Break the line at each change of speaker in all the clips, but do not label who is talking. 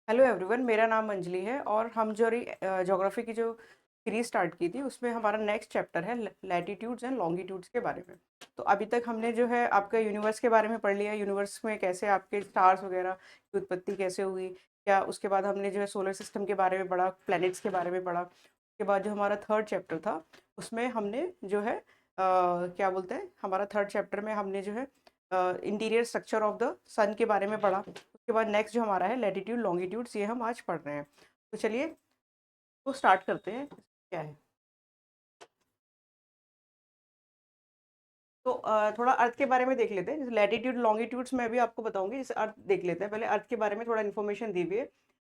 Hello everyone, मेरा नाम अंजलि है और हम जो ज्योग्राफी की जो सीरीज स्टार्ट की थी उसमें हमारा नेक्स्ट चैप्टर है लैटिट्यूड्स एंड लॉन्गिट्यूड्स के बारे में। तो अभी तक हमने जो है आपका यूनिवर्स के बारे में पढ़ लिया, यूनिवर्स में कैसे आपके स्टार्स वगैरह की उत्पत्ति कैसे हुई, क्या उसके बाद हमने जो है सोलर सिस्टम के बारे में पढ़ा, प्लैनेट्स के बारे में पढ़ा। उसके बाद जो हमारा थर्ड चैप्टर था उसमें हमने जो है क्या बोलते हैं, हमारा थर्ड चैप्टर में हमने जो है इंटीरियर स्ट्रक्चर ऑफ द सन के बारे में पढ़ा। उसके बाद नेक्स्ट जो हमारा है लैटिट्यूड लॉन्गिट्यूड्स, ये हम आज पढ़ रहे हैं। तो चलिए तो स्टार्ट करते हैं क्या है। तो थोड़ा अर्थ के बारे में देख लेते हैं। जैसे लैटिट्यूड लॉन्गिट्यूड्स मैं भी आपको बताऊंगी। जैसे अर्थ देख लेते हैं, पहले अर्थ के बारे में थोड़ा इन्फॉर्मेशन दी हुई है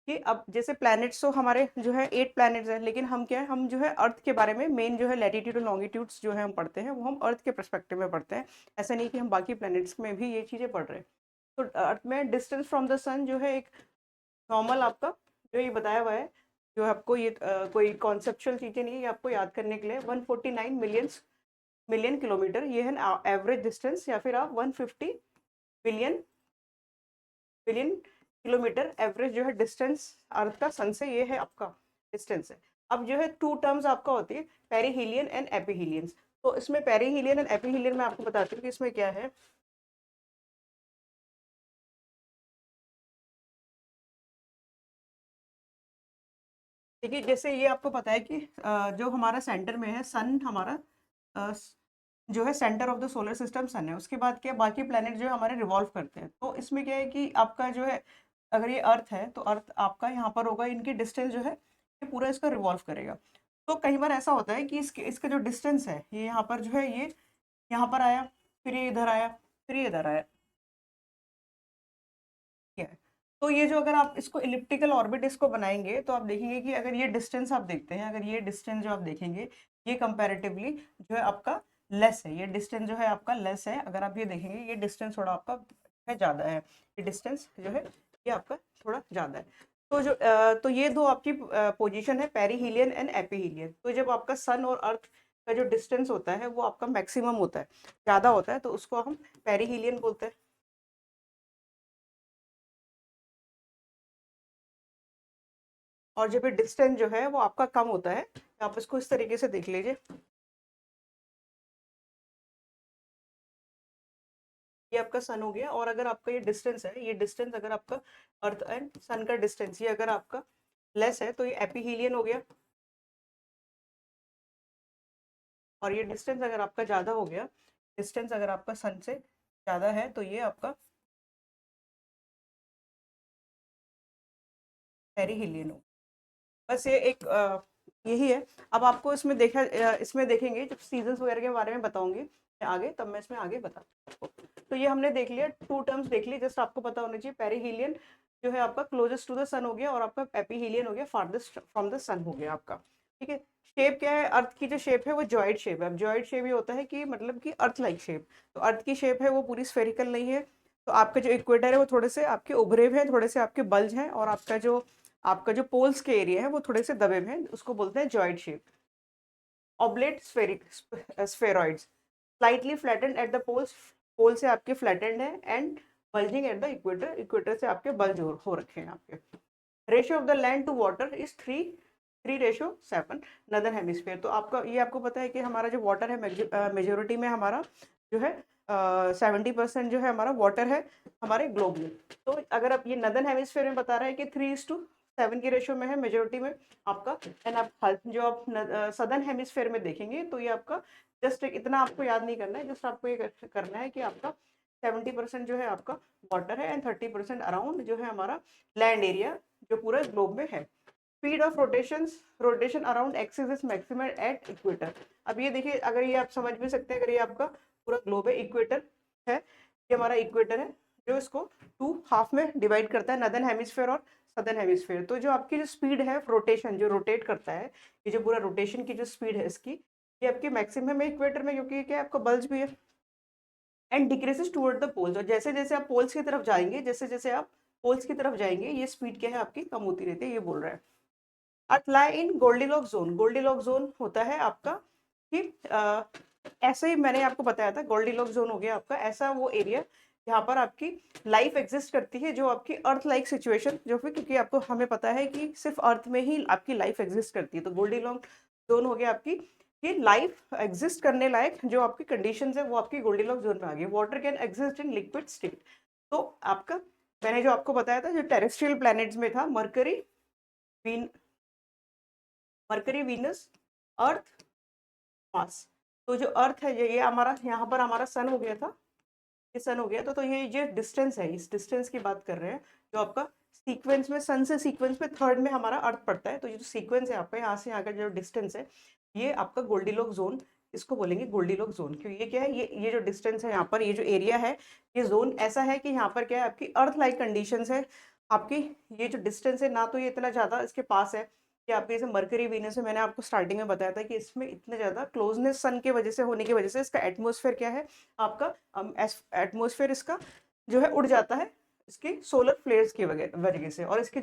कि अब जैसे प्लैनेट्स तो हमारे जो है 8 प्लैनेट्स हैं, लेकिन हम क्या है, हम जो है अर्थ के बारे में मेन जो है लैटिट्यूड और लॉन्गिट्यूड्स जो है हम पढ़ते हैं, वो हम अर्थ के पर्सपेक्टिव में पढ़ते हैं। ऐसा नहीं कि हम बाकी प्लैनेट्स में भी ये चीज़ें पढ़ रहे हैं। तो अर्थ में डिस्टेंस फ्रॉम द सन जो है एक नॉर्मल आपका जो ये बताया हुआ है, जो आपको ये कोई कॉन्सेप्चुअल चीज़ें नहीं है, ये आपको याद करने के लिए 149 मिलियन किलोमीटर ये है एवरेज डिस्टेंस, या फिर आप 150 बिलियन बिलियन किलोमीटर एवरेज जो है डिस्टेंस अर्थ का सन से, ये है आपका डिस्टेंस है। अब जो है टू टर्म्स आपका होती है, पेरीहीलियन एंड एपीहीलियंस। तो इसमें पेरीहीलियन एंड एपीहीलियन में आपको बताती हूँ कि इसमें क्या है। देखिए जैसे ये आपको पता है कि जो हमारा सेंटर में है सन, हमारा अ, जो है centre of the solar system sun है। उसके बाद क्या, बाकी प्लैनेट जो है हमारे रिवॉल्व करते हैं। तो इसमें क्या है कि आपका जो है, अगर ये अर्थ है तो अर्थ आपका यहाँ पर होगा, इनकी डिस्टेंस जो है ये पूरा इसका रिवॉल्व करेगा। तो कई बार ऐसा होता है कि इसके इसका जो डिस्टेंस है ये यहाँ पर जो है, ये यहाँ पर आया, फिर ये इधर आया, फिर ये इधर आया, ठीक है। तो ये जो अगर आप इसको इलिप्टिकल ऑर्बिट इसको बनाएंगे तो आप देखेंगे कि अगर ये डिस्टेंस आप देखते हैं, अगर ये डिस्टेंस जो आप देखेंगे, ये कंपैरेटिवली जो है आपका लेस है। ये डिस्टेंस जो है आपका लेस है। अगर आप ये देखेंगे, ये डिस्टेंस थोड़ा आपका है ज़्यादा है। ये डिस्टेंस जो है ये आपका थोड़ा ज़्यादा है। तो जो तो ये दो आपकी पोजीशन है, पेरीहीलियन एंड एपीहीलियन। तो जब आपका सन और अर्थ का जो डिस्टेंस होता है वो आपका मैक्सिमम होता है, ज़्यादा होता है, तो उसको हम पेरीहीलियन बोलते हैं। और जब ये डिस्टेंस जो है वो आपका कम होता है, आप इसको इस तरीके से देख लीजिए। ये आपका सन हो गया, और अगर आपका ये डिस्टेंस है, ये डिस्टेंस अगर आपका अर्थ एंड सन का डिस्टेंस ये अगर आपका लेस है तो ये एपीहीलियन हो गया। और ये डिस्टेंस अगर आपका ज़्यादा हो गया, डिस्टेंस अगर आपका सन से ज़्यादा है तो ये आपका पेरीहीलियन हो। बस ये एक यही है। अब आपको इसमें देखा इसमें देखेंगे जब सीजन्स वगैरह के बारे में बताऊंगी मैं आगे, तब मैं इसमें आगे बता। तो ये हमने देख लिया, टू टर्म्स देख ली, जस्ट आपको पता होना चाहिए। पेरीहीलियन जो है आपका क्लोजेस्ट टू द सन हो गया, और आपका एपीहीलियन हो गया फारदेस्ट फ्रॉम द सन हो गया आपका, ठीक है। शेप क्या है, अर्थ की जो शेप है वो जॉइड शेप है। अब जॉइड शेप ये होता है कि मतलब कि अर्थ लाइक शेप। तो अर्थ की शेप है वो पूरी स्फेरिकल नहीं है। तो आपका जो इक्वेटर है वो थोड़े से आपके उभरे हुए हैं, थोड़े से आपके बल्ज हैं, और आपका जो पोल्स के एरिया है वो थोड़े से दबे हुए हैं, उसको बोलते हैं geoid shape. Oblate spheric spheroids, slightly flattened at the poles, pole से आपके फ्लैटेंड है, and bulging at the equator, equator से आपके बल्ज हो रखे हैं आपके। Ratio of the land to water is 3:7 northern hemisphere. तो आपका ये आपको पता है कि हमारा जो वाटर है मेजोरिटी में हमारा जो है 70% जो है हमारा वाटर है हमारे ग्लोब में। तो अगर आप ये नदर हेमिस्फेयर में बता रहे हैं कि 3:7 की रेशियो में है मेजोरिटी में आपका। एंड आप जो आप सदर्न हेमिस्फेयर में देखेंगे तो ये आपका जस्ट इतना आपको याद नहीं करना है, जस्ट आपको ये करना है कि आपका 70% जो है आपका वाटर है, एंड 30% अराउंड जो है हमारा लैंड एरिया जो पूरे ग्लोब में है। Speed of rotation around axis is maximum at equator. अब ये देखिए, अगर ये आप समझ भी सकते हैं, अगर ये आपका पूरा ग्लोब है, इक्वेटर है, ये हमारा इक्वेटर है जो इसको टू हाफ में डिवाइड करता है, नदर्न हेमिस्फेयर और सदर्न हेमिस्फेयर। तो जो आपकी जो स्पीड है रोटेशन, जो रोटेट करता है, ये जो पूरा रोटेशन की जो स्पीड है इसकी, ये आपकी मैक्सिमम है इक्वेटर में, क्योंकि क्या आपका बल्ज भी है। And decreases toward the poles, और जैसे जैसे आप पोल्स की तरफ जाएंगे, जैसे जैसे आप पोल्स की तरफ जाएंगे, ये स्पीड क्या है आपकी कम होती रहती है, ये बोल रहा है। अर्थ लाई इन गोल्डीलॉक जोन, गोल्डीलॉक जोन होता है आपका कि ऐसे ही मैंने आपको बताया था, गोल्डीलॉक जोन हो गया आपका ऐसा वो एरिया यहाँ पर आपकी लाइफ एग्जिस्ट करती है, जो आपकी अर्थ लाइक सिचुएशन, जो फिर क्योंकि आपको हमें पता है कि सिर्फ अर्थ में ही आपकी लाइफ एग्जिस्ट करती है, तो गोल्डीलॉक्स जोन हो गया आपकी ये लाइफ एग्जिस्ट करने लायक जो आपकी कंडीशंस है वो आपकी गोल्डीलॉक्स जोन में आ गई। Water can exist in liquid state. तो आपका मैंने जो आपको बताया था जो टेरेस्ट्रियल प्लैनेट्स में था, मरकरी, वीनस, अर्थ, मार्स। तो जो अर्थ है ये हमारा यहाँ पर हमारा सन हो गया था, ये सन हो गया तो ये जो डिस्टेंस है, इस डिस्टेंस की बात कर रहे हैं, जो आपका सीक्वेंस में सन से सीक्वेंस में थर्ड में हमारा अर्थ पड़ता है। तो ये जो सीक्वेंस है आपका यहाँ से यहाँ का जो डिस्टेंस है ये आपका गोल्डीलॉक्स जोन, इसको बोलेंगे गोल्डीलॉक्स जोन। क्यों, ये क्या है, ये जो डिस्टेंस है यहाँ पर, ये जो एरिया है, ये जोन ऐसा है कि यहाँ पर क्या है आपकी अर्थ लाइक कंडीशंस है आपकी। ये जो डिस्टेंस है ना तो ये इतना ज़्यादा इसके पास है कि आपके जैसे मरकरी, वीनस में मैंने आपको स्टार्टिंग में बताया था कि इसमें इतने ज़्यादा क्लोजनेस सन के वजह से होने की वजह से इसका एटमॉस्फेयर क्या है आपका, एटमॉस्फेयर इसका जो है उड़ जाता है इसके सोलर फ्लेयर्स की वजह से। और इसके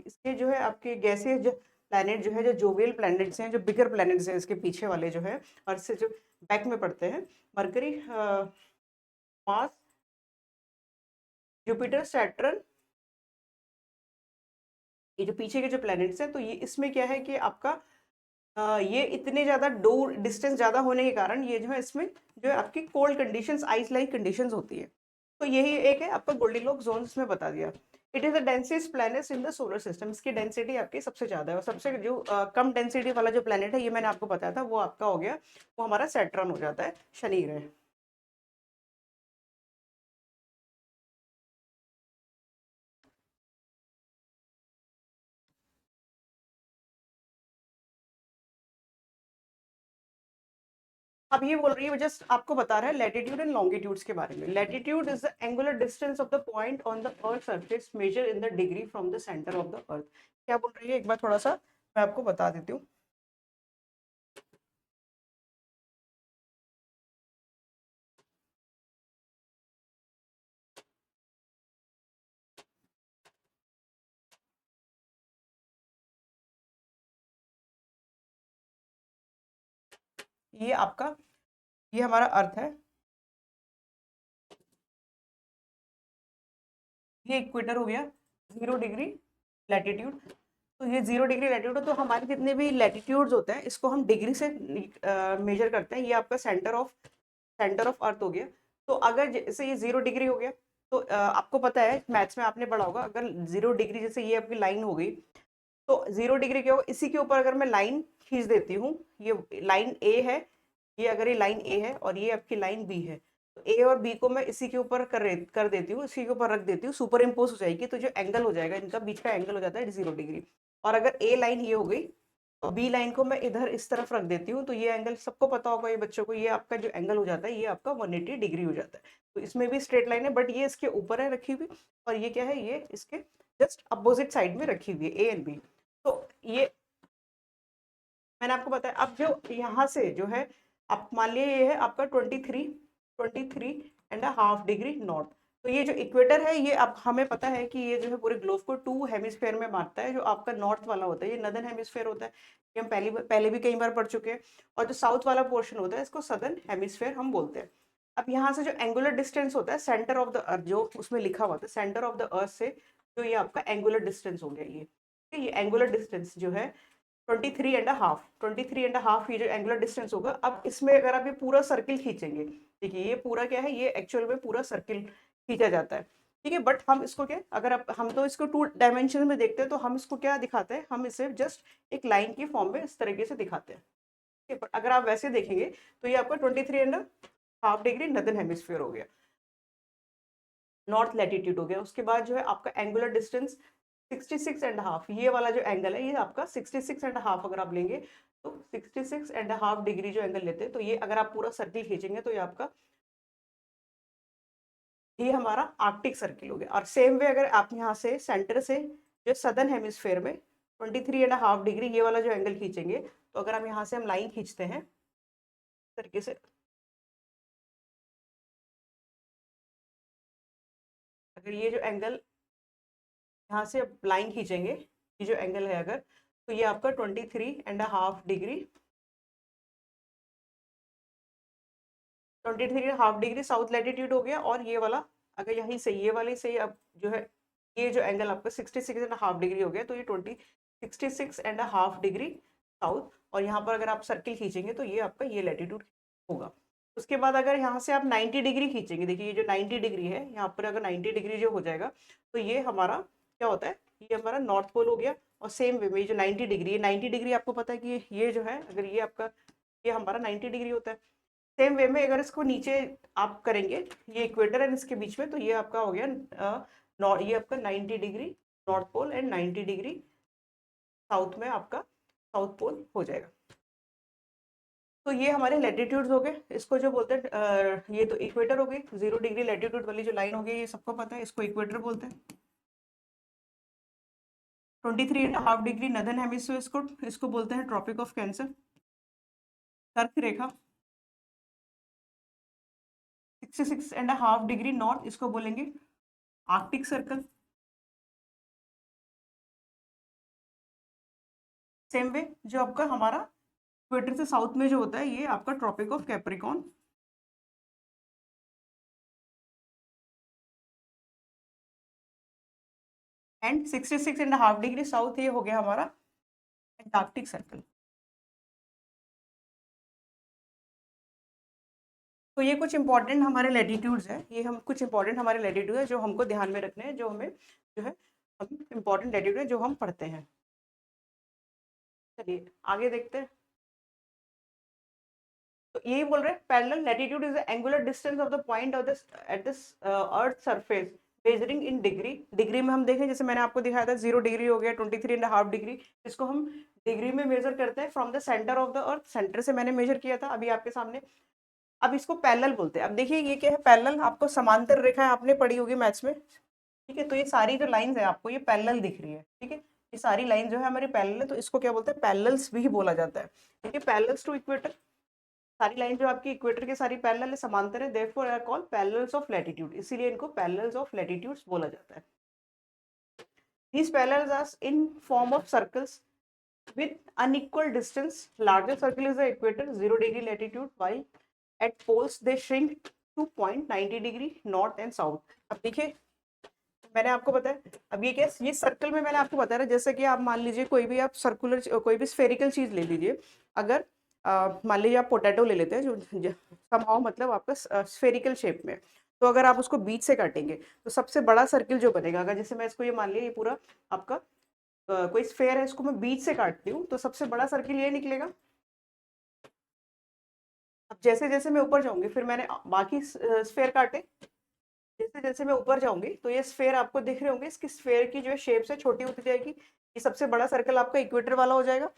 इसके जो है आपके गैसेज जो प्लैनेट जो है, जो जोवियल प्लैनेट्स हैं, जो बिगर प्लैनेट्स हैं इसके पीछे वाले जो है और इससे जो बैक में पड़ते हैं, मरकरी, मार्स, जुपिटर, सैटर्न, ये जो पीछे के जो प्लैनेट्स हैं, तो ये इसमें क्या है कि आपका ये इतने ज़्यादा दूर डिस्टेंस ज़्यादा होने के कारण ये जो है इसमें जो है आपकी cold conditions, ice like conditions होती है। तो यही एक है आपका गोल्डीलॉक्स जोन, इसमें बता दिया। It is the densest planet in the solar system. इसकी डेंसिटी आपकी सबसे ज़्यादा है और सबसे जो कम डेंसिटी वाला जो प्लैनेट है ये मैंने आपको बताया था, वो आपका हो गया, वो हमारा सैटर्न हो जाता है, शनि ग्रह। अब ये बोल रही है, जस्ट आपको बता रहा है लैटिट्यूड एंड लॉन्गिट्यूड्स के बारे में। Latitude is the angular distance of the point on the earth surface measure in the degree from the centre of the earth. क्या बोल रही है एक बार थोड़ा सा मैं आपको बता देती हूँ। ये आपका, ये हमारा अर्थ है, ये इक्वेटर हो गया, 0 डिग्री लैटिट्यूड। तो ये 0 डिग्री लैटिट्यूड, तो हमारे जितने भी लैटिट्यूड्स होते हैं इसको हम डिग्री से मेजर करते हैं। ये आपका सेंटर ऑफ अर्थ हो गया। तो अगर जैसे ये 0 डिग्री हो गया, तो आपको पता है मैथ्स में आपने पढ़ा होगा, अगर 0 डिग्री जैसे ये आपकी लाइन हो गई, तो 0 डिग्री क्या होगा, इसी के ऊपर अगर मैं लाइन खींच देती हूँ, ये लाइन ए है, ये अगर ये लाइन ए है और ये आपकी लाइन बी है, तो ए और बी को मैं इसी के ऊपर कर देती हूँ, इसी के ऊपर रख देती हूँ, सुपर इम्पोज हो जाएगी, तो जो एंगल हो जाएगा इनका बीच का एंगल हो जाता है 0 डिग्री। और अगर ए लाइन ये हो गई और बी लाइन को मैं इधर इस तरफ रख देती हूँ, तो ये एंगल सबको पता होगा ये बच्चों को, ये आपका जो एंगल हो जाता है ये आपका 180 डिग्री हो जाता है। तो इसमें भी स्ट्रेट लाइन है बट ये इसके ऊपर है रखी हुई, और ये क्या है, ये इसके जस्ट अपोजिट साइड में रखी हुई है, ए एंड बी। तो ये मैंने आपको बताया। अब जो यहाँ से जो है, आप मान लिया ये है आपका 23.5 डिग्री नॉर्थ। तो ये जो इक्वेटर है ये अब हमें पता है कि ये जो है पूरे ग्लोब को 2 हेमिस्फेयर में बांटता है। जो आपका नॉर्थ वाला होता है ये नदर्न हेमिस्फेयर होता है, ये हम पहले भी कई बार पढ़ चुके हैं। और जो साउथ वाला पोर्शन होता है इसको सदर्न हेमिस्फेयर हम बोलते हैं। अब यहाँ से जो एंगुलर डिस्टेंस होता है सेंटर ऑफ द अर्थ, जो उसमें लिखा हुआ था सेंटर ऑफ द अर्थ से, जो ये आपका एंगुलर डिस्टेंस हो गया, ये एंगुलर डिस्टेंस जो है 23.5 ये जो एंगुलर डिस्टेंस होगा। अब इसमें अगर आप ये पूरा सर्किल खींचेंगे, देखिए ये पूरा क्या है, ये एक्चुअल में पूरा सर्किल खींचा जाता है, ठीक है। बट हम इसको क्या, अगर आप हम तो इसको 2 डायमेंशन में देखते हैं, तो हम इसको क्या दिखाते हैं, हम इसे जस्ट एक लाइन की फॉर्म में इस तरीके से दिखाते हैं, ठीक है। बट अगर आप वैसे देखेंगे तो ये आपका 23.5 डिग्री नदर्न हेमिस्फीयर हो गया, नॉर्थ लैटिट्यूड हो गया। उसके बाद जो है आपका एंगुलर डिस्टेंस 66.5, ये वाला जो एंगल है ये आपका 66.5 अगर आप लेंगे, तो 66.5 डिग्री जो एंगल लेते हैं, तो ये अगर आप पूरा सर्किल खींचेंगे तो ये आपका, ये हमारा आर्कटिक सर्किल हो गया। और सेम वे अगर आप यहाँ से सेंटर से जो सदर्न हेमिस्फेयर में 23.5 डिग्री ये वाला जो एंगल खींचेंगे, तो अगर हम यहाँ से हम लाइन खींचते हैं इस तरीके से, अगर ये जो एंगल यहाँ से लाइन खींचेंगे, ये जो एंगल है अगर, तो ये आपका 23.5 डिग्री, 23.5 डिग्री साउथ लैटिट्यूड हो गया। और ये वाला अगर यहीं से ये वाली से अब जो है ये जो एंगल आपका 66.5 डिग्री हो गया, तो ये 66.5 डिग्री साउथ, और यहाँ पर अगर आप सर्किल खींचेंगे तो ये आपका ये लैटिट्यूड होगा। उसके बाद अगर यहाँ से आप 90 डिग्री खींचेंगे, देखिए ये जो 90 डिग्री है, यहाँ पर अगर 90 डिग्री जो हो जाएगा तो ये हमारा क्या होता है, ये हमारा नॉर्थ पोल हो गया। और सेम वे में जो 90 डिग्री है, 90 डिग्री आपको पता है कि ये जो है, अगर ये आपका ये हमारा 90 डिग्री होता है। सेम वे में अगर इसको नीचे आप करेंगे, ये इक्वेटर है इसके बीच में, तो ये आपका हो गया ये आपका 90 degree north pole and 90 degree south में आपका साउथ पोल हो जाएगा। तो ये हमारे लैटिट्यूड्स हो गए, इसको जो बोलते हैं ये तो इक्वेटर हो गई, 0 डिग्री लैटिट्यूड वाली जो लाइन हो गई ये सबको पता है, इसको इक्वेटर बोलते हैं। 23.5 डिग्री नदर्न हेमिस्फीयर इसको बोलते हैं ट्रॉपिक ऑफ कैंसर। कर्क रेखा 66.5 डिग्री नॉर्थ, इसको बोलेंगे आर्कटिक सर्कल। सेम वे जो आपका हमारा इक्वेटर से साउथ में जो होता है ये आपका tropic of Capricorn. And 66.5 degree south ये हो गया हमारा अंटार्कटिक सर्कल। तो ये कुछ इंपॉर्टेंट हमारे लैटिट्यूड्स हैं, ये हम कुछ इंपॉर्टेंट हमारे लैटिट्यूड है जो हमको ध्यान में रखने हैं, जो हमें जो है हम इंपॉर्टेंट लैटिट्यूड है जो हम पढ़ते हैं। चलिए आगे देखते हैं। तो यही बोल रहे हैं parallel latitude is the angular distance of the point of this at this earth surface measuring in degree. Degree में हम देखें, जैसे मैंने आपको दिखाया था 0 डिग्री हो गया, 23.5 डिग्री, इसको हम डिग्री में मेजर करते हैं from the centre of the earth, centre से मैंने मेजर किया था अभी आपके सामने। अब इसको पैरेलल बोलते हैं। अब देखिए ये क्या है, पैरेलल आपको समांतर रेखा आपने पढ़ी होगी मैथ्स में, ठीक है। तो ये सारी जो लाइंस है आपको ये पैरेलल दिख रही है, ठीक है, ये सारी लाइन जो है हमारी पैरेलल है, तो इसको क्या बोलते हैं, पैरेलल्स भी बोला जाता है, ठीक है, पैरेलल्स टू इक्वेटर। सारी लाइन जो आपकी इक्वेटर के सारी पैरेलल है, समांतर है, therefore are called parallels of latitude, इसीलिए इनको पैरेलल्स ऑफ लैटिट्यूड्स बोला जाता है। These parallels are in form of circles with unequal distance. Larger circle is the equator, 0 degree latitude, while at poles they shrink to point 90 degree north and south. अब देखिए मैंने आपको बताया, अब ये क्या, ये सर्कल में मैंने आपको बताया, जैसे कि आप मान लीजिए कोई भी आप सर्कुलर कोई भी स्फेरिकल चीज ले लीजिए। अगर मान लीजिए आप पोटैटो ले लेते हैं जो समहाउ मतलब आपका स्फेरिकल शेप में, तो अगर आप उसको बीच से काटेंगे तो सबसे बड़ा सर्किल जो बनेगा, अगर जैसे मैं इसको ये मान लिया ये पूरा आपका कोई स्फेयर है, इसको मैं बीच से काटती हूँ तो सबसे बड़ा सर्किल ये निकलेगा। अब जैसे जैसे मैं ऊपर जाऊंगी, फिर मैंने बाकी स्फेयर काटे, जैसे जैसे मैं ऊपर जाऊंगी तो ये स्फेयर आपको दिख रहे होंगे, इसकी स्फेयर की जो है शेप से छोटी होती जाएगी, ये सबसे बड़ा सर्कल आपका इक्वेटर वाला हो जाएगा।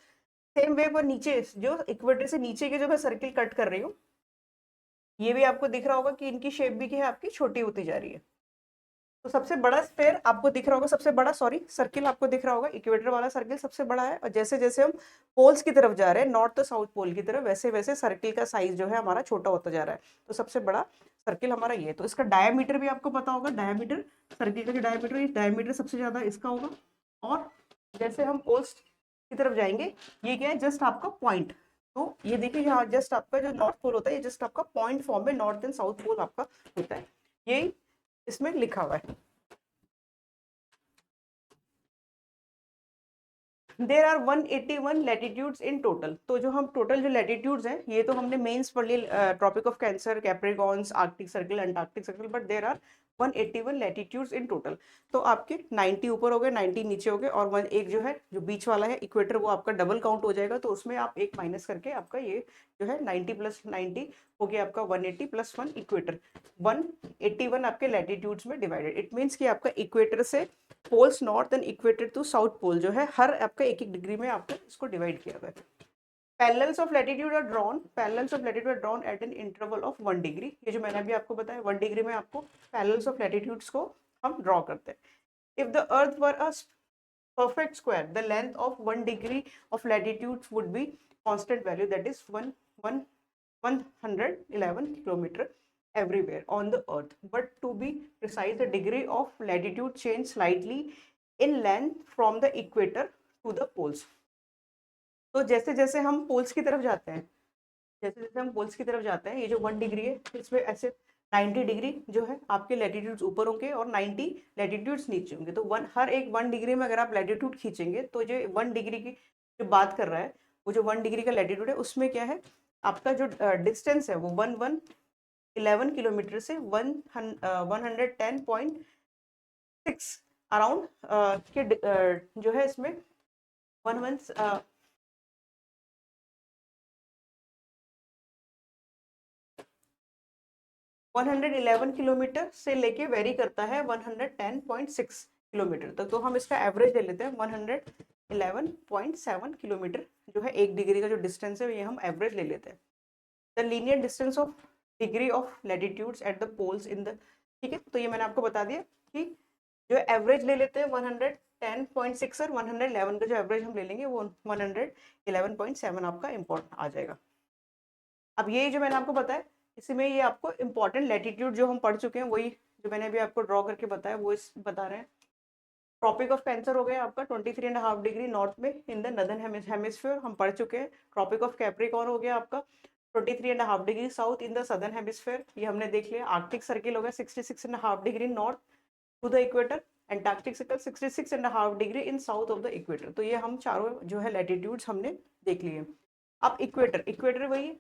सेम वे पर नीचे जो इक्वेटर से नीचे के जो मैं सर्किल कट कर रही हूँ, ये भी आपको दिख रहा होगा कि इनकी शेप भी क्या है आपकी छोटी होती जा रही है। तो सबसे बड़ा स्फेयर आपको दिख रहा होगा, सबसे बड़ा सॉरी सर्किल आपको दिख रहा होगा, इक्वेटर वाला सर्किल सबसे बड़ा है, और जैसे जैसे हम पोल्स की तरफ जा रहे हैं, नॉर्थ तो साउथ पोल की तरफ, वैसे वैसे सर्किल का साइज जो है हमारा छोटा होता जा रहा है। तो सबसे बड़ा सर्किल हमारा ये, तो इसका डायमीटर भी आपको पता होगा, डायमीटर सर्किल का जो डायमीटर, ये डायमीटर सबसे ज्यादा इसका होगा। और जैसे हम पोल्स की तरफ जाएंगे, ये क्या है, जस्ट आपका पॉइंट। तो ये देखिए यहाँ जस्ट आपका जो नॉर्थ पोल होता है, ये जस्ट आपका पॉइंट फॉर्म में नॉर्थ एंड साउथ पोल आपका होता है, यही इसमें लिखा हुआ है। There are 181 latitudes in total. तो जो हम टोटल जो लैटिट्यूड्स हैं, ये तो हमने मेन्स पढ़ लिए, tropic of cancer, capricorns, arctic circle, antarctic circle, but there are 181 latitudes in total. तो आपके 90 ऊपर हो गए, 90 नीचे हो गए, और वन एक जो है जो बीच वाला है इक्वेटर, वो आपका डबल काउंट हो जाएगा, तो उसमें आप एक माइनस करके आपका ये जो है 90 प्लस 90 हो गया आपका 180 प्लस 1 इक्वेटर, 181 आपके लैटिट्यूड्स में डिवाइडेड। इट मीन्स कि आपका इक्वेटर से poles north and equator to south pole जो है हर आपका एक एक डिग्री में आपको इसको डिवाइड किया हुआ है। Parallels of latitude are drawn, parallels of latitude are drawn at an interval of 1 degree. ये जो मैंने अभी आपको बताया 1 डिग्री में आपको पैरेलल्स ऑफ लैटिट्यूड्स को हम ड्रॉ करते हैं। If the earth were a perfect square, the length of 1 degree of latitude would be constant value, that is 111 kilometer everywhere on the earth. But to be precise, the degree of latitude change slightly in length from the equator to the poles. तो जैसे जैसे हम poles की तरफ जाते हैं, जैसे जैसे हम पोल्स की तरफ जाते हैं, ये जो 1 डिग्री है इसमें ऐसे 90 डिग्री जो है आपके लैटिट्यूड्स ऊपर होंगे और 90 लैटिट्यूड्स नीचे होंगे। तो हर एक 1 डिग्री में अगर आप लैटिट्यूड खींचेंगे तो जो 1 डिग्री की जो बात कर रहा है, वो जो 1 डिग्री का लैटिट्यूड है उसमें क्या है, आपका जो डिस्टेंस है वो 11 किलोमीटर से 110.6 अराउंड के जो है इसमें 111 किलोमीटर से लेके वेरी करता है 110.6 किलोमीटर तक। तो हम इसका एवरेज ले लेते हैं 111.7 किलोमीटर जो है 1 डिग्री का जो डिस्टेंस है, ये हम एवरेज ले लेते हैं। The linear distance of degree of latitudes at the poles in the, ठीक है। तो ये मैंने आपको बता दिया कि जो एवरेज ले लेते हैं 110.6 और 111 का जो एवरेज हम ले लेंगे वो 111.7 आपका इम्पोर्टेंट आ जाएगा। अब ये जो मैंने आपको बताया, इसमें ये आपको इम्पोर्टेंट लैटिट्यूड जो हम पढ़ चुके हैं वही जो मैंने अभी आपको ड्रॉ करके बताया वो इस बता रहे हैं। ट्रॉपिक ऑफ कैंसर हो गया आपका 23.5 डिग्री नॉर्थ में इन द नदर्न हेमिस्फीयर, हम पढ़ चुके हैं। ट्रॉपिक ऑफ कैप्रिकॉर्न हो गया आपका 23.5 degree south in the southern hemisphere, ये हमने देख लिया। आर्कटिक सर्किल हो गया 66.5 degree north to the equator, antarctic circle 66.5 degree in south of the equator. तो ये हम चारों जो है लैटिट्यूड्स हमने देख लिए। अब इक्वेटर, इक्वेटर वही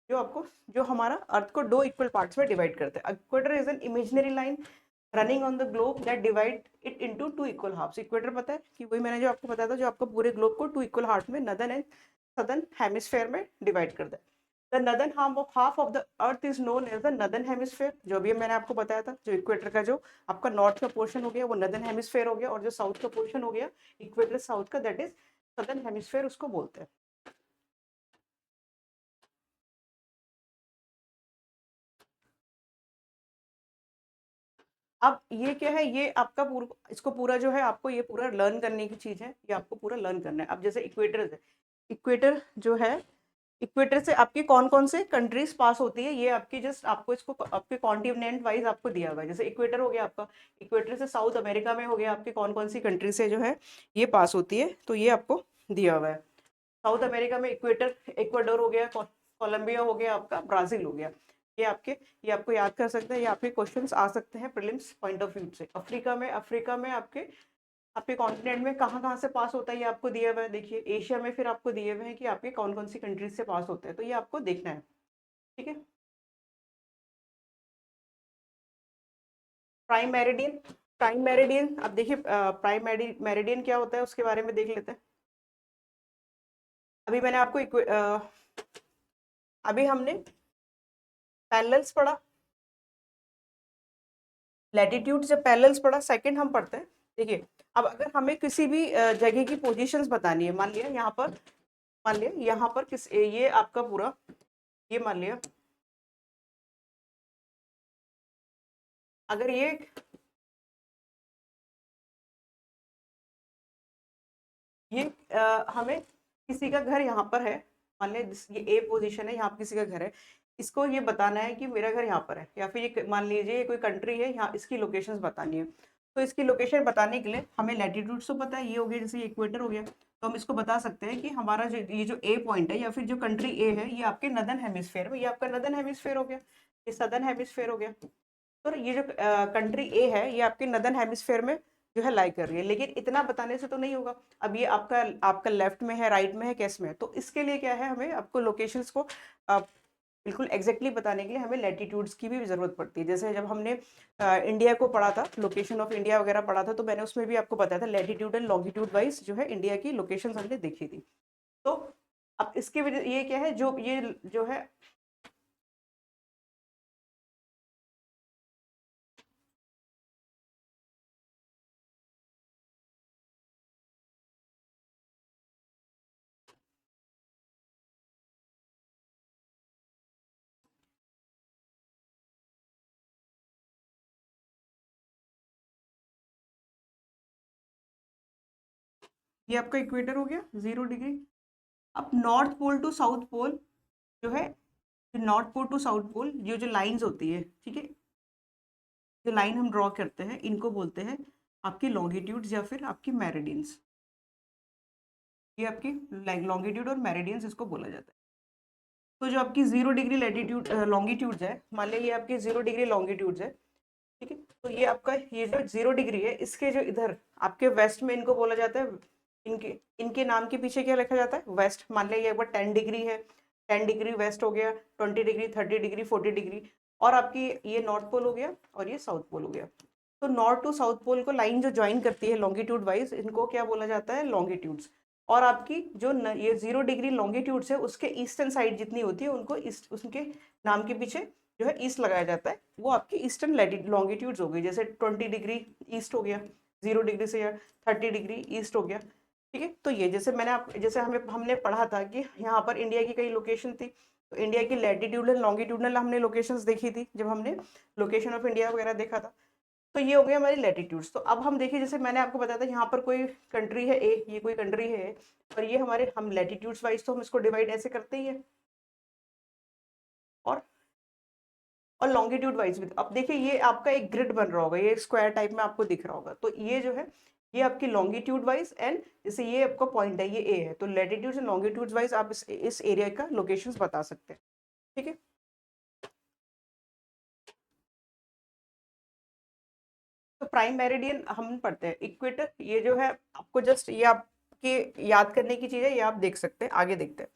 जो आपको जो हमारा अर्थ को 2 इक्वल पार्ट्स में डिवाइड करते हैं। Equator is an imaginary line running on the globe that divide it into 2 equal halves. Equator पता है कि वही मैंने जो आपको बताया था, जो आपको पूरे ग्लोब को 2 इक्वल हाफ में नदर्न एंड सदर्न हेमिस्फीयर में डिवाइड करता है। The northern half of the earth is known as the northern hemisphere, जो भी मैंने आपको बताया था। जो इक्वेटर का जो आपका नॉर्थ का पोर्शन हो गया वो नदर्न हेमिस्फीयर हो गया, और जो साउथ का पोर्शन हो गया इक्वेटर साउथ का, दैट इज सदर्न हेमिस्फीयर उसको बोलते हैं। अब ये क्या है, ये आपका इसको पूरा जो है आपको ये पूरा लर्न करने की चीज है, ये आपको पूरा लर्न करना है। अब जैसे इक्वेटर है, इक्वेटर जो है, इक्वेटर से आपकी कौन कौन से कंट्रीज पास होती है, ये आपकी जस्ट आपको इसको आपके कॉन्टिनेंट वाइज आपको दिया हुआ है। जैसे इक्वेटर हो गया आपका, इक्वेटर से साउथ अमेरिका में हो गया आपके कौन कौन सी कंट्री से जो है ये पास होती है, तो ये आपको दिया हुआ है। साउथ अमेरिका में इक्वेटर, इक्वाडोर हो गया, कोलंबिया हो गया आपका, ब्राजील हो गया। ये आपके, ये आपको याद कर सकते हैं, ये आपके क्वेश्चंस आ सकते हैं प्रीलिम्स पॉइंट ऑफ व्यू से। अफ्रीका में आपके आपके कॉन्टिनेंट में कहाँ कहाँ से पास होता है ये आपको दिया हुआ है। देखिए एशिया में फिर आपको दिए हुए हैं कि आपके कौन कौन सी कंट्रीज से पास होते हैं, तो ये आपको देखना है, ठीक है। प्राइम मेरिडियन, प्राइम मेरिडियन, अब देखिए प्राइम मेरिडियन क्या होता है उसके बारे में देख लेते हैं। अभी मैंने आपको अभी हमने पैरेलल्स पढ़ा, लैटिट्यूड से पैरेलल्स पढ़ा, सेकंड हम पढ़ते हैं। देखिए अब अगर हमें किसी भी जगह की पोजीशंस बतानी है, मान लिया यहाँ पर, मान लिया यहाँ पर किस, ये आपका पूरा, ये मान लिया अगर ये हमें किसी का घर यहाँ पर है, मान लिया ये ए पोजीशन है, यहाँ पर किसी का घर है, इसको ये बताना है कि मेरा घर यहाँ पर है, या फिर ये मान लीजिए ये कोई कंट्री है, यहाँ इसकी लोकेशंस बतानी है। तो इसकी लोकेशन बताने के लिए हमें लैटिट्यूड तो पता है, ये हो गया जैसे इक्वेटर हो गया, तो हम इसको बता सकते हैं कि हमारा जो ये जो ए पॉइंट है या फिर जो कंट्री ए है ये आपके नदर्न हेमिस्फेयर में, ये आपका नदर्न हेमिस्फेयर हो गया, ये सदर्न हेमिस्फेयर हो गया। तो ये जो कंट्री ए है ये आपके नदर्न हेमिस्फेयर में जो है लाई कर रही है, लेकिन इतना बताने से तो नहीं होगा। अब ये आपका आपका लेफ्ट में है, राइट में है, कैस में है, तो इसके लिए क्या है, हमें आपको लोकेशंस को बिल्कुल एग्जैक्टली बताने के लिए हमें लैटिट्यूड्स की भी जरूरत पड़ती है। जैसे जब हमने इंडिया को पढ़ा था, लोकेशन ऑफ इंडिया वगैरह पढ़ा था, तो मैंने उसमें भी आपको बताया था लैटिट्यूड एंड लॉन्गिट्यूड वाइज जो है इंडिया की लोकेशन हमने देखी थी। तो अब इसके वजह ये क्या है, जो ये जो है ये आपका इक्वेटर हो गया 0 डिग्री। अब north pole to south pole जो है, north pole to south pole ये जो लाइंस होती है, ठीक है, जो लाइन हम ड्रॉ करते हैं इनको बोलते हैं आपकी लॉन्गिट्यूड्स या फिर आपकी मेरिडियंस। ये आपकी लॉन्गिट्यूड और मेरिडियंस इसको बोला जाता है। तो जो आपकी 0 डिग्री लैटिट्यूड लॉन्गिट्यूड्स है, मान लिया ये आपकी 0 डिग्री लॉन्गिट्यूड्स है, ठीक है। तो ये आपका ये जो 0 डिग्री है, इसके जो इधर आपके वेस्ट में इनको बोला जाता है, इनके इनके नाम के पीछे क्या लिखा जाता है, वेस्ट। मान लिया ये एक बार 10 डिग्री है, 10 डिग्री वेस्ट हो गया, 20 डिग्री, 30 डिग्री, 40 डिग्री, और आपकी ये नॉर्थ पोल हो गया और ये साउथ पोल हो गया। तो नॉर्थ टू साउथ पोल को लाइन जो ज्वाइन करती है लॉन्गिट्यूड वाइज, इनको क्या बोला जाता है, लॉन्गिट्यूड्स। और आपकी जो ये 0 डिग्री लॉन्गिट्यूड्स है, उसके ईस्टर्न साइड जितनी होती है उनको ईस्ट, उसके नाम के पीछे जो है ईस्ट लगाया जाता है, वो आपकी ईस्टर्न लॉन्गिट्यूड्स हो गई। जैसे 20 डिग्री ईस्ट हो गया 0 डिग्री से, या 30 डिग्री ईस्ट हो गया, ठीक है। तो ये जैसे मैंने आप जैसे हमने पढ़ा था कि यहाँ पर इंडिया की कई लोकेशन थी, तो इंडिया की लैटिट्यूडल लॉन्गिट्यूडनल हमने लोकेशंस देखी थी जब हमने लोकेशन ऑफ इंडिया वगैरह देखा था। तो ये हो गया हमारी लैटिट्यूड्स। तो अब हम देखिए, जैसे मैंने आपको बताया था यहाँ पर कोई कंट्री है ए, ये कोई कंट्री है, और ये हमारे हम लैटिट्यूड्स वाइज तो हम इसको डिवाइड ऐसे करते ही है, और लॉन्गिट्यूड वाइज भी। अब देखिए ये आपका एक ग्रिड बन रहा होगा, ये स्क्वायर टाइप में आपको दिख रहा होगा। तो ये जो है ये आपकी लॉन्गिट्यूड वाइज, एंड जैसे ये आपका पॉइंट है ये ए है, तो लैटिट्यूड एंड लॉन्गिट्यूड वाइज आप इस एरिया का लोकेशंस बता सकते हैं, ठीक है। तो प्राइम मेरिडियन हम पढ़ते हैं, इक्वेटर ये जो है आपको जस्ट ये आपके याद करने की चीज है, ये आप देख सकते हैं। आगे देखते हैं।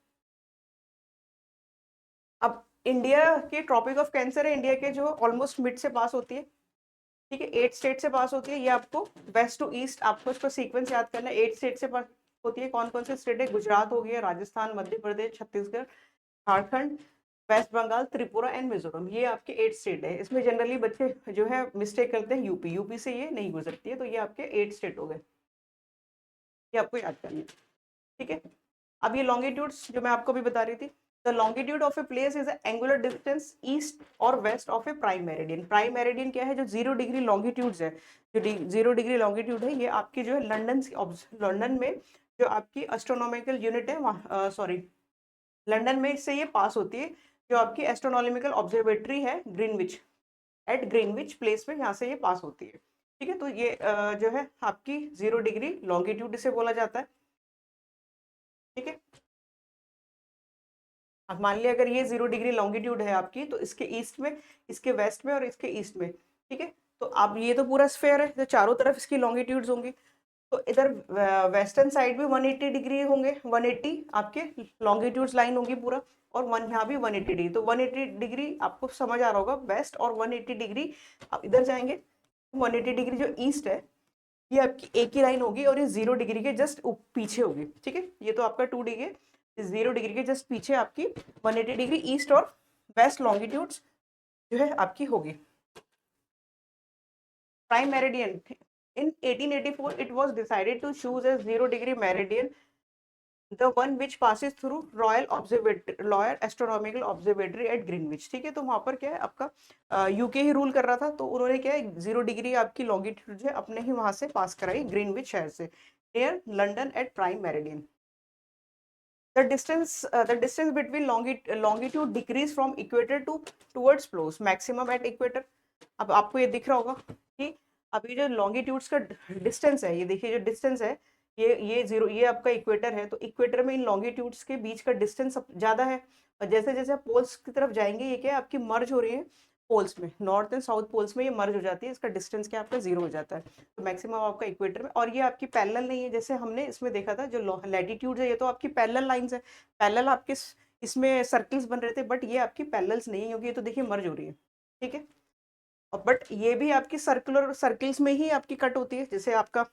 अब इंडिया के ट्रॉपिक ऑफ कैंसर है, इंडिया के जो ऑलमोस्ट मिड से पास होती है, ठीक है, 8 स्टेट से पास होती है। ये आपको वेस्ट टू ईस्ट आपको इसका सीक्वेंस याद करना है। 8 स्टेट से पास होती है। कौन कौन से स्टेट है, गुजरात हो गया, राजस्थान, मध्य प्रदेश, छत्तीसगढ़, झारखंड, वेस्ट बंगाल, त्रिपुरा एंड मिजोरम। ये आपके 8 स्टेट है। इसमें जनरली बच्चे जो है मिस्टेक करते हैं यूपी, यूपी से ये नहीं गुजरती है। तो ये आपके 8 स्टेट हो गए, ये आपको याद करना है, ठीक है। अब ये लॉन्गिट्यूड्स जो मैं आपको भी बता रही थी, the longitude of a place is angular distance east और west of a prime meridian. Prime meridian क्या है, जो 0 डिग्री लॉन्गिट्यूड्स है, जो 0 डिग्री लॉन्गिट्यूड है, ये आपकी जो है लंदन में जो आपकी एस्ट्रोनॉमिकल यूनिट है, सॉरी, लंदन में से ये पास होती है। जो आपकी एस्ट्रोनॉमिकल ऑब्जर्वेटरी है ग्रीनविच, एट ग्रीनविच प्लेस में, यहाँ से ये पास होती है, ठीक है। तो ये जो है आपकी 0 डिग्री लॉन्गिट्यूड इसे बोला जाता है, ठीक है। अब मान लिया अगर ये 0 डिग्री लॉन्गिट्यूड है आपकी, तो इसके ईस्ट में, इसके वेस्ट में और इसके ईस्ट में, ठीक है। तो अब ये तो पूरा स्फेयर है, तो चारों तरफ इसकी लॉन्गिट्यूड्स होंगी। तो इधर वेस्टर्न साइड भी 180 डिग्री होंगे, 180 आपके लॉन्गिट्यूड्स लाइन होगी पूरा, और वन यहाँ भी 180 डिग्री। तो 180 डिग्री आपको समझ आ रहा होगा वेस्ट, और 180 डिग्री आप इधर जाएंगे, 180 डिग्री जो ईस्ट है, ये आपकी एक ही लाइन होगी, और ये 0 डिग्री के जस्ट पीछे होगी, ठीक है। ये तो आपका 2 डिग्री, 0 डिग्री के जस्ट पीछे आपकी 180 डिग्री ईस्ट और वेस्ट लॉन्गिट्यूड्स जो है आपकी होगी। Prime meridian, in 1884 it was decided to choose as 0 degree meridian, the one which passes through Royal Astronomical Observatory at Greenwich, ठीक है। तो वहां पर क्या है आपका यूके ही रूल कर रहा था, तो उन्होंने क्या है 0 डिग्री आपकी लॉन्गिट्यूड है अपने ही वहां से पास कराई, ग्रीनविच शहर से, near London at prime meridian. The distance between longitude decrease from equator to towards poles, maximum at equator। अब आपको ये दिख रहा होगा कि अभी जो लॉन्गिट्यूड्स का डिस्टेंस है, ये देखिए जो डिस्टेंस है, ये जीरो, ये आपका इक्वेटर है। तो इक्वेटर में इन लॉन्गिट्यूड्स के बीच का डिस्टेंस ज्यादा है, और जैसे जैसे आप पोल्स की तरफ जाएंगे, ये क्या है आपकी मर्ज हो रही है पोल्स में, नॉर्थ एंड साउथ पोल्स में ये मर्ज हो जाती है, इसका डिस्टेंस क्या आपका 0 हो जाता है। तो मैक्सिमम आपका इक्वेटर में, और ये आपकी पैरेलल नहीं है, जैसे हमने इसमें देखा था जो लैटिट्यूड है, ये तो आपकी पैरेलल लाइंस है, पैरेलल आपके इसमें सर्कल्स बन रहे थे, बट ये आपकी पैरेलल्स नहीं है, क्योंकि ये तो देखिए मर्ज हो रही है, ठीक है। बट ये भी आपकी सर्कुलर सर्कल्स में ही आपकी कट होती है। जैसे आपका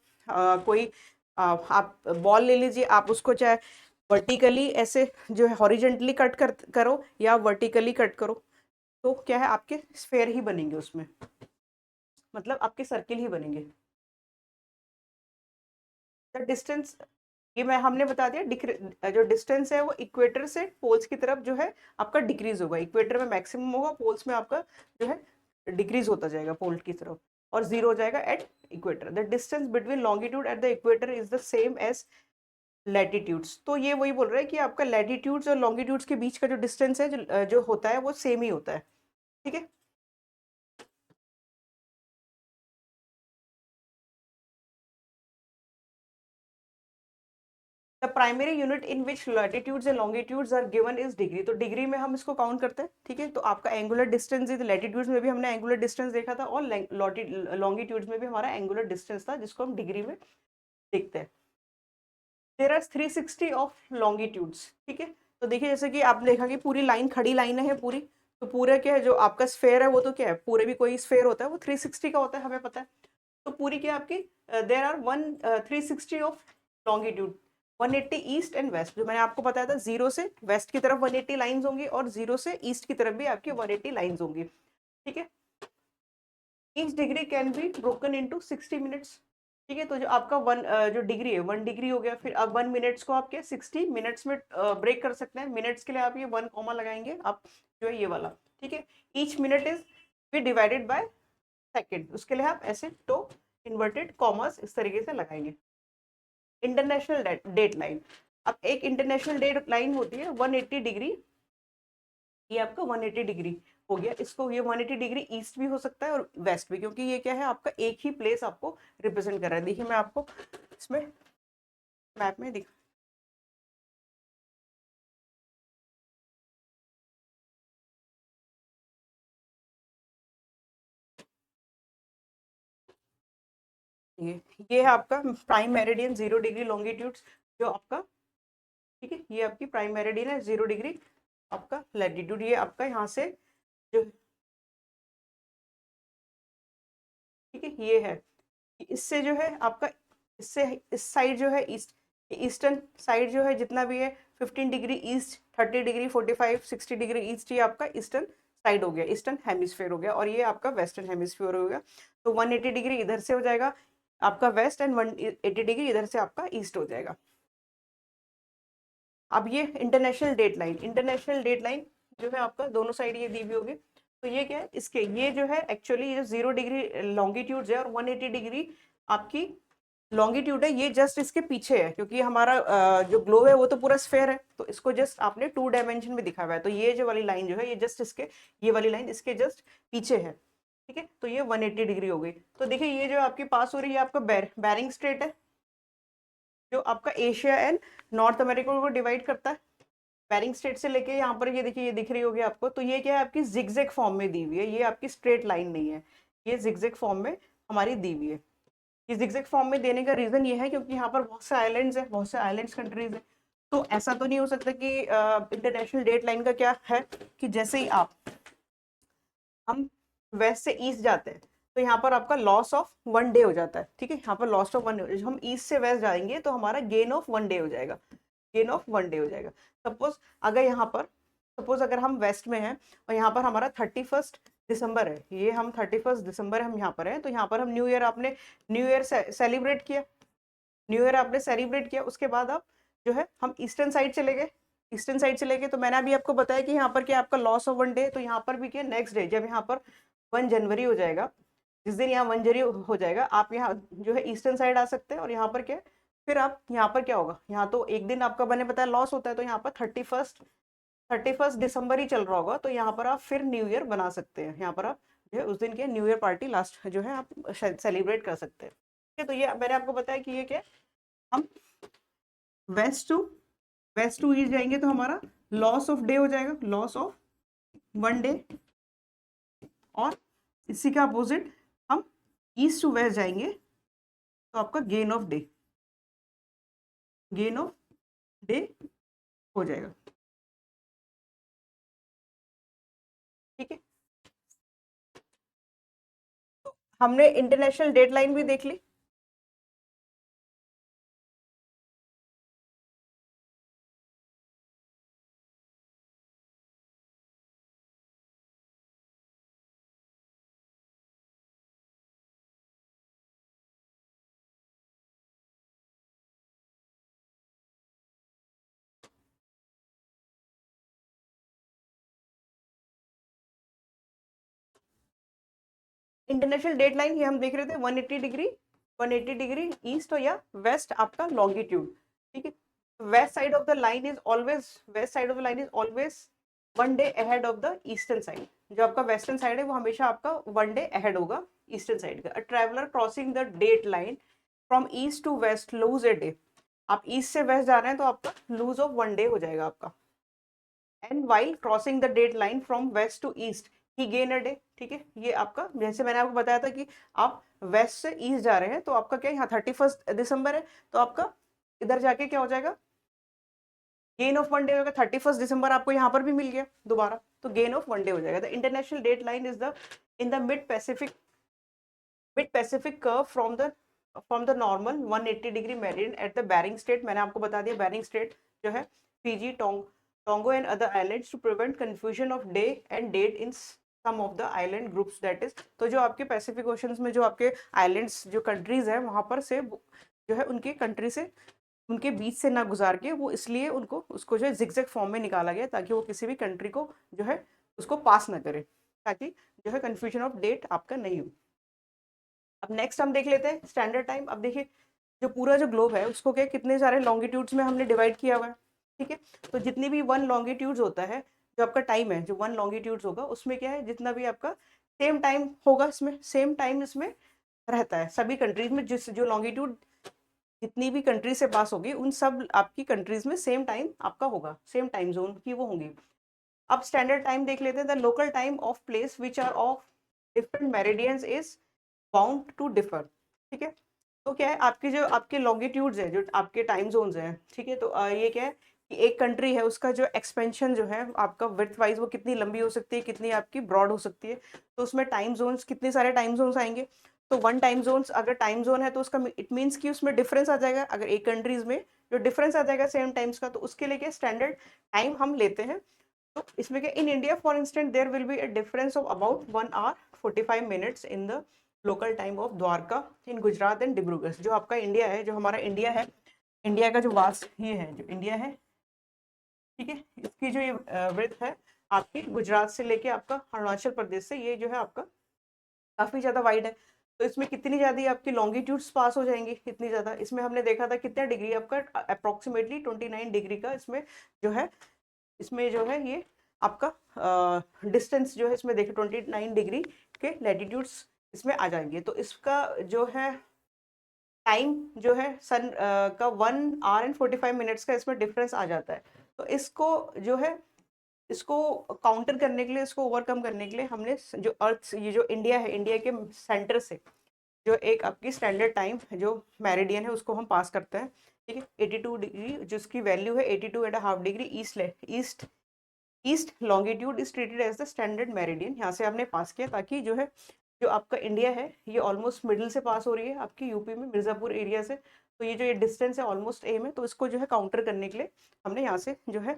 कोई आप बॉल ले लीजिए, आप उसको चाहे वर्टिकली ऐसे जो है हॉरिजेंटली करो, या वर्टिकली कट करो, तो क्या है आपके स्फेयर ही बनेंगे उसमें, मतलब आपके सर्किल ही बनेंगे। द डिस्टेंस, ये मैं हमने बता दिया, जो डिस्टेंस है वो इक्वेटर से पोल्स की तरफ जो है आपका डिक्रीज होगा। इक्वेटर में मैक्सिमम होगा, पोल्स में आपका जो है डिक्रीज होता जाएगा पोल की तरफ, और 0 हो जाएगा at equator. The distance between longitude at the equator is the same as latitudes. तो ये वही बोल रहा है कि आपका लैटिट्यूड्स और लॉन्गिट्यूड्स के बीच का जो डिस्टेंस है, जो होता है वो सेम ही होता है, ठीक है। The primary unit in which latitudes and longitudes are given is degree. तो डिग्री में हम इसको काउंट करते हैं, ठीक है। तो आपका एंगुलर डिस्टेंस इज लैटिट्यूड्स में भी हमने एंगुलर डिस्टेंस देखा था और लॉन्गिट्यूड्स में भी हमारा एंगुलर डिस्टेंस था, जिसको हम डिग्री में देखते हैं। देयर आर 360 ऑफ लॉन्गिट्यूड्स, ठीक है। तो देखिए जैसे कि आपने देखा कि पूरी लाइन खड़ी लाइन है पूरी, तो पूरा क्या है जो आपका स्फेयर है वो तो क्या है, पूरे भी कोई स्फेयर होता है वो 360 का होता है, हमें पता है। तो पूरी क्या आपकी there are 360 of longitude, 180 east and west, जो मैंने आपको बताया था, जीरो से वेस्ट की तरफ 180 लाइंस होंगी और जीरो से ईस्ट की तरफ भी आपकी 180 लाइंस होंगी, ठीक है। Each degree can be broken into 60 minutes, ठीक है। तो जो आपका जो डिग्री है 1 डिग्री हो गया, फिर अब 1 मिनट्स को आप क्या 60 मिनट्स में ब्रेक कर सकते हैं। मिनट्स के लिए आप ये 1 कॉमा लगाएंगे आप, जो है ये वाला, ठीक है। Each minute is be divided by second, उसके लिए आप ऐसे टो इन्वर्टेड कॉमर्स इस तरीके से लगाएंगे। इंटरनेशनल डेट लाइन, अब एक इंटरनेशनल डेट लाइन होती है 180 डिग्री, ये आपका 180 डिग्री हो गया। इसको ये 180 डिग्री ईस्ट भी हो सकता है और वेस्ट भी, क्योंकि ये क्या है आपका एक ही प्लेस आपको रिप्रेजेंट कर रहा है। देखिए मैं आपको इसमें मैप में दिखा, ये है आपका प्राइम मेरिडियन 0 डिग्री लॉन्गिट्यूड जो आपका, ठीक है। ये आपकी प्राइम मेरिडियन है 0 डिग्री आपका लैटिट्यूड, ये आपका यहाँ से जो, ठीक है, ये है। इससे जो है आपका, इससे इस साइड जो है ईस्ट, ईस्टर्न साइड जो है जितना भी है 15 degree east, 30 degree 45 60 degree east, ये आपका ईस्टर्न साइड हो गया, ईस्टर्न हेमिस्फीयर हो गया, और ये आपका वेस्टर्न हेमिस्फीयर हो गया। तो 180 डिग्री इधर से हो जाएगा आपका वेस्ट एंड 180 डिग्री इधर से आपका ईस्ट हो जाएगा। अब ये international date line, international date line जो है आपका दोनों साइड ये दी हुई होगी। तो ये क्या है इसके, ये जो है एक्चुअली ये 0 डिग्री लॉन्गिट्यूड है और 180 डिग्री आपकी लॉन्गिट्यूड है, ये जस्ट इसके पीछे है, क्योंकि हमारा जो ग्लोब है वो तो पूरा स्फेयर है, तो इसको जस्ट आपने 2 डायमेंशन में दिखा हुआ है। तो ये जो वाली लाइन जो है ये जस्ट इसके, ये वाली लाइन इसके जस्ट पीछे है, ठीक है। तो ये 180 डिग्री हो गई। तो देखिए ये जो आपकी पास हो रही है आपका बेरिंग स्ट्रेट है, जो आपका एशिया एंड नॉर्थ अमेरिका को डिवाइड करता है। बेरिंग स्ट्रेट से लेके यहाँ पर ये देखिए ये दिख रही होगी आपको, तो ये क्या है आपकी जिगजैग फॉर्म में दी हुई है, ये आपकी स्ट्रेट लाइन नहीं है, ये जिगजैग फॉर्म में हमारी दी हुई है। ये जिगजैग फॉर्म में देने का रीजन ये है क्योंकि यहाँ पर बहुत से आइलैंड्स है, बहुत से आइलैंड्स कंट्रीज है। तो ऐसा तो नहीं हो सकता कि इंटरनेशनल डेट लाइन का क्या है कि जैसे ही हम वेस्ट से ईस्ट जाते हैं तो यहाँ पर आपका लॉस ऑफ 1 डे हो जाता है, ठीक है। यहाँ पर लॉस ऑफ 1 डे, हम ईस्ट से वेस्ट जाएंगे तो हमारा गेन ऑफ 1 डे हो जाएगा, गेन ऑफ 1 डे हो जाएगा। सपोज अगर यहाँ पर, सपोज अगर हम वेस्ट में हैं और यहाँ पर हमारा 31 दिसंबर है, ये हम 31 दिसंबर हम यहाँ पर हैं, तो यहाँ पर हम न्यू ईयर, आपने न्यू ईयर सेलिब्रेट किया, न्यू ईयर आपने सेलिब्रेट किया, उसके बाद आप जो है हम ईस्टर्न साइड चले गए, ईस्टर्न साइड चले गए। तो मैंने अभी आपको बताया कि यहाँ पर क्या आपका लॉस ऑफ 1 डे, तो यहाँ पर भी क्या नेक्स्ट डे जब यहाँ पर 1 जनवरी हो जाएगा, जिस दिन यहाँ 1 जनवरी हो जाएगा, आप यहाँ जो है ईस्टर्न साइड आ सकते हैं और यहाँ पर क्या, फिर आप यहाँ पर क्या होगा, यहाँ तो एक दिन आपका मैंने बताया लॉस होता है, तो यहाँ पर 31 दिसंबर ही चल रहा होगा, तो यहाँ पर आप फिर न्यू ईयर बना सकते हैं, यहाँ पर आप जो है उस दिन के न्यू ईयर पार्टी लास्ट जो है आप सेलिब्रेट कर सकते हैं, ठीक है। तो ये मैंने आपको बताया कि ये क्या, हम वेस्ट टू ईस्ट जाएंगे तो हमारा लॉस ऑफ डे हो जाएगा, लॉस ऑफ 1 डे, और इसी का अपोजिट हम ईस्ट टू वेस्ट जाएंगे तो आपका gain of day, gain of day हो जाएगा, ठीक है। तो हमने इंटरनेशनल डेडलाइन भी देख ली। इंटरनेशनल डेडलाइन ये हम देख रहे थे 180 डिग्री, 180 डिग्री ईस्ट हो या वेस्ट आपका लॉन्गिट्यूड, ठीक है। West side of the line is always, west side of the line is always 1 day ahead of the eastern side, जो आपका वेस्टर्न साइड है वो हमेशा आपका 1 डे अहेड होगा ईस्टर्न साइड का। A traveller crossing the date line from east to west lose a day, आप east से वेस्ट जा रहे हैं तो आपका लूज ऑफ 1 डे हो जाएगा आपका। And while crossing the date line from west to east he gain a day. ठीक है, ये आपका जैसे मैंने आपको बताया था कि आप वेस्ट से ईस्ट जा रहे हैं तो आपका क्या यहाँ 31 दिसंबर है, तो आपका इधर जाके क्या हो जाएगा, गेन ऑफ 1 डे होगा। 31 दिसंबर आपको यहाँ पर भी मिल गया दोबारा, तो गेन ऑफ 1 डे हो जाएगा। The international date line is the in the mid Pacific curve from the normal 180 degree meridian at the Bering strait. मैंने आपको बता दिया बेरिंग स्टेट जो है Fiji, Tonga and other islands to prevent confusion of day and date in some of the island groups that is. तो जो आपके Pacific oceans में जो आपके आइलैंड्स जो कंट्रीज है वहां पर से जो है उनके कंट्री से उनके बीच से ना गुजार के वो इसलिए उनको उसको जो है जिगजैग फॉर्म में निकाला गया ताकि वो किसी भी कंट्री को जो है उसको पास ना करे, ताकि जो है कंफ्यूजन ऑफ डेट आपका नहीं हो। अब नेक्स्ट हम देख लेते हैं स्टैंडर्ड टाइम। अब देखिए जो पूरा जो ग्लोब है उसको क्या कितने सारे लॉन्गिट्यूड्स में हमने डिवाइड किया हुआ है। ठीक है, तो जितनी भी 1 लॉन्गिट्यूड्स होता है जो आपका टाइम है, जो 1 लॉन्गिट्यूड्स होगा उसमें क्या है जितना भी आपका सेम टाइम होगा, इसमें सेम टाइम इसमें रहता है सभी कंट्रीज में। जिस जो लॉन्गिट्यूड जितनी भी कंट्री से पास होगी उन सब आपकी कंट्रीज में सेम टाइम आपका होगा, सेम टाइम जोन की वो होंगी। अब स्टैंडर्ड टाइम देख लेते हैं। The local time of place which are of different meridians is bound to differ. ठीक है, तो क्या है आपकी जो आपके लॉन्गिट्यूड्स है जो आपके टाइम जोन्स हैं, ठीक है, तो ये क्या है कि एक कंट्री है उसका जो एक्सपेंशन जो है आपका विड्थ वाइज वो कितनी लंबी हो सकती है, कितनी आपकी ब्रॉड हो सकती है, तो उसमें टाइम जोन्स कितने सारे टाइम जोन्स आएंगे। तो 1 टाइम जोन्स अगर टाइम जोन है तो उसका इट मीन्स कि उसमें डिफरेंस आ जाएगा। अगर एक कंट्रीज में जो डिफरेंस आ जाएगा सेम टाइम्स का, तो उसके लिए क्या स्टैंडर्ड टाइम हम लेते हैं। तो इसमें क्या in India for instant there will be a difference of about 1 hour 45 minutes in the local time of Dwarka in Gujarat and Dibrugarh. जो आपका इंडिया है, जो हमारा इंडिया है, इंडिया का जो वास्ट ये है जो इंडिया है, ठीक है, इसकी जो ये विड्थ है आपकी गुजरात से लेके आपका अरुणाचल प्रदेश से ये जो है आपका काफी ज्यादा वाइड है। तो इसमें कितनी ज्यादा आपकी लॉन्गिट्यूड्स पास हो जाएंगी, कितनी ज्यादा। इसमें हमने देखा था कितना डिग्री आपका अप्रोक्सीमेटली 29 डिग्री का इसमें जो है, इसमें जो है ये आपका डिस्टेंस जो है इसमें देखिए 29 डिग्री के लैटिट्यूड्स इसमें आ जाएंगे। तो इसका जो है टाइम जो है सन का 1 आवर एंड 45 मिनट्स का इसमें डिफरेंस आ जाता है। तो इसको जो है इसको काउंटर करने के लिए, इसको ओवरकम करने के लिए हमने जो अर्थ ये जो इंडिया है, इंडिया के सेंटर से जो एक आपकी स्टैंडर्ड टाइम जो मेरिडियन है उसको हम पास करते हैं। ठीक है, 82 डिग्री जिसकी वैल्यू है 82.5 degree east east longitude is treated as the standard meridian. यहाँ से हमने पास किया ताकि जो है जो आपका इंडिया है ये ऑलमोस्ट मिडिल से पास हो रही है आपकी यूपी में मिर्जापुर एरिया से। तो ये जो ये डिस्टेंस है ऑलमोस्ट एम है, तो इसको जो है काउंटर करने के लिए हमने यहाँ से जो है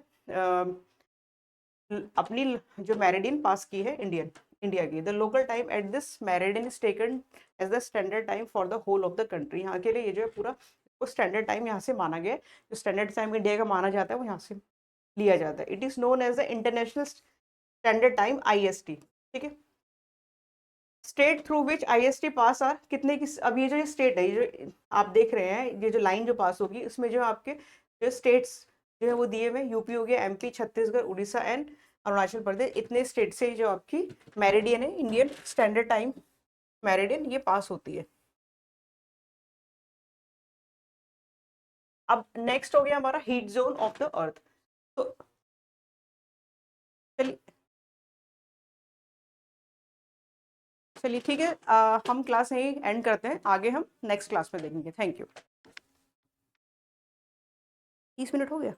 अपनी जो मेरिडियन पास की है इंडिया की। The local time at this meridian is taken as the standard time for the whole of the country. यहाँ के लिए ये जो है पूरा स्टैंडर्ड टाइम यहाँ से माना गया है। जो स्टैंडर्ड टाइम इंडिया का माना जाता है वो यहाँ से लिया जाता है। It is known as the international standard time IST। ठीक है, state through which IST pass are कितने की। अब ये जो स्टेट है, ये जो आप देख रहे हैं ये जो लाइन जो पास होगी इसमें जो आपके जो स्टेट्स जो है वो दिए हुए यूपी हो गया, MP, छत्तीसगढ़, उड़ीसा एंड अरुणाचल प्रदेश। इतने स्टेट से जो आपकी मेरिडियन है इंडियन स्टैंडर्ड टाइम मेरिडियन ये पास होती है। अब नेक्स्ट हो गया हमारा हीट जोन ऑफ द अर्थ। तो चलिए चलिए ठीक है, हम क्लास यहीं एंड करते हैं, आगे हम नेक्स्ट क्लास में देखेंगे। Thank you. 30 मिनट हो गया।